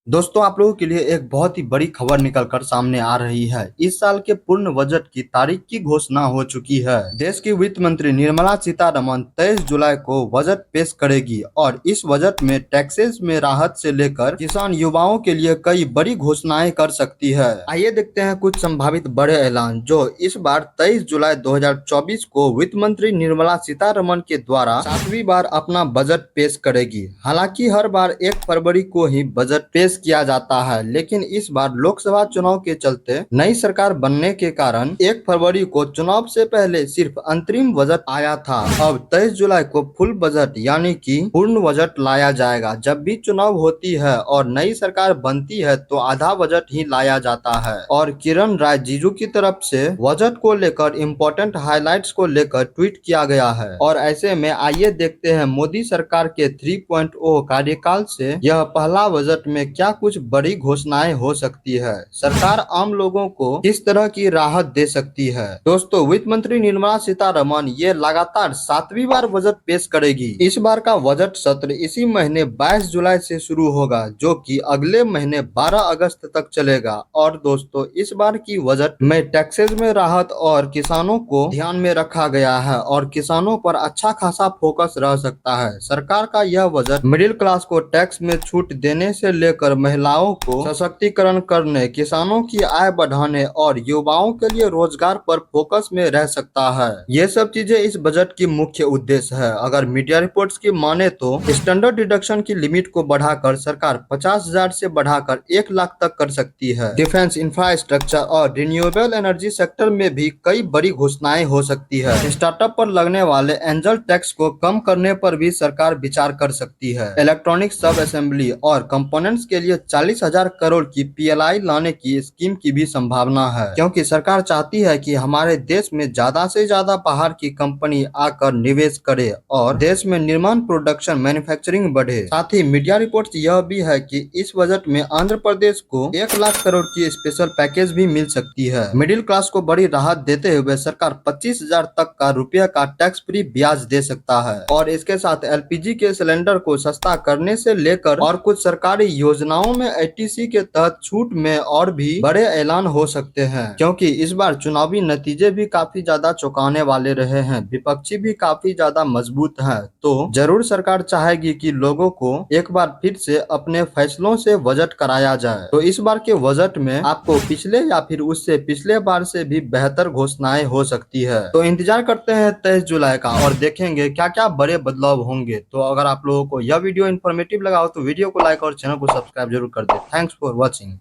दोस्तों आप लोगों के लिए एक बहुत ही बड़ी खबर निकलकर सामने आ रही है। इस साल के पूर्ण बजट की तारीख की घोषणा हो चुकी है। देश की वित्त मंत्री निर्मला सीतारमण 23 जुलाई को बजट पेश करेगी और इस बजट में टैक्सेस में राहत से लेकर किसान युवाओं के लिए कई बड़ी घोषणाएं कर सकती है। आइए देखते हैं कुछ संभावित बड़े ऐलान जो इस बार 23 जुलाई 2024 को वित्त मंत्री निर्मला सीतारमण के द्वारा 7वीं बार अपना बजट पेश करेगी। हालांकि हर बार 1 फरवरी को ही बजट पेश किया जाता है, लेकिन इस बार लोकसभा चुनाव के चलते नई सरकार बनने के कारण 1 फरवरी को चुनाव से पहले सिर्फ अंतरिम बजट आया था। अब 23 जुलाई को फुल बजट यानी कि पूर्ण बजट लाया जाएगा। जब भी चुनाव होती है और नई सरकार बनती है तो आधा बजट ही लाया जाता है। और किरण रिजिजू की तरफ से बजट को लेकर इम्पोर्टेंट हाइलाइट्स को लेकर ट्वीट किया गया है। और ऐसे में आइए देखते हैं मोदी सरकार के 3.0 कार्यकाल से यह पहला बजट में क्या कुछ बड़ी घोषणाएं हो सकती है। सरकार आम लोगों को किस तरह की राहत दे सकती है। दोस्तों वित्त मंत्री निर्मला सीतारमण ये लगातार 7वीं बार बजट पेश करेगी। इस बार का बजट सत्र इसी महीने 22 जुलाई से शुरू होगा जो कि अगले महीने 12 अगस्त तक चलेगा। और दोस्तों इस बार की बजट में टैक्सेस में राहत और किसानों को ध्यान में रखा गया है और किसानों पर अच्छा खासा फोकस रह सकता है। सरकार का यह बजट मिडिल क्लास को टैक्स में छूट देने से लेकर महिलाओं को सशक्तिकरण करने, किसानों की आय बढ़ाने और युवाओं के लिए रोजगार पर फोकस में रह सकता है। ये सब चीजें इस बजट की मुख्य उद्देश्य है। अगर मीडिया रिपोर्ट्स की माने तो स्टैंडर्ड डिडक्शन की लिमिट को बढ़ाकर सरकार 50,000 से बढ़ाकर 1 लाख तक कर सकती है। डिफेंस, इंफ्रास्ट्रक्चर और रिन्यूएबल एनर्जी सेक्टर में भी कई बड़ी घोषणाएं हो सकती है। स्टार्टअप पर लगने वाले एंजल टैक्स को कम करने पर भी सरकार विचार कर सकती है। इलेक्ट्रॉनिक सब असेंबली और कंपोनेंट्स के लिए 40,000 करोड़ की PLI लाने की स्कीम की भी संभावना है, क्योंकि सरकार चाहती है कि हमारे देश में ज्यादा से ज्यादा बाहर की कंपनी आकर निवेश करे और देश में निर्माण, प्रोडक्शन, मैन्युफैक्चरिंग बढ़े। साथ ही मीडिया रिपोर्ट्स यह भी है कि इस बजट में आंध्र प्रदेश को 1 लाख करोड़ की स्पेशल पैकेज भी मिल सकती है। मिडिल क्लास को बड़ी राहत देते हुए सरकार 25,000 तक का रुपये का टैक्स फ्री ब्याज दे सकता है और इसके साथ LPG के सिलेंडर को सस्ता करने से लेकर और कुछ सरकारी योजनाओं में ATC के तहत छूट में और भी बड़े ऐलान हो सकते हैं। क्योंकि इस बार चुनावी नतीजे भी काफी ज्यादा चौंकाने वाले रहे हैं, विपक्षी भी काफी ज्यादा मजबूत है, तो जरूर सरकार चाहेगी कि लोगों को एक बार फिर से अपने फैसलों से बजट कराया जाए। तो इस बार के बजट में आपको पिछले या फिर उससे पिछले बार से भी बेहतर घोषणाएं हो सकती है। तो इंतजार करते हैं 23 जुलाई का और देखेंगे क्या क्या बड़े बदलाव होंगे। तो अगर आप लोगों को यह वीडियो इन्फॉर्मेटिव लगा हो तो वीडियो को लाइक और चैनल को सब्सक्राइब जरूर कर दे। Thanks for watching.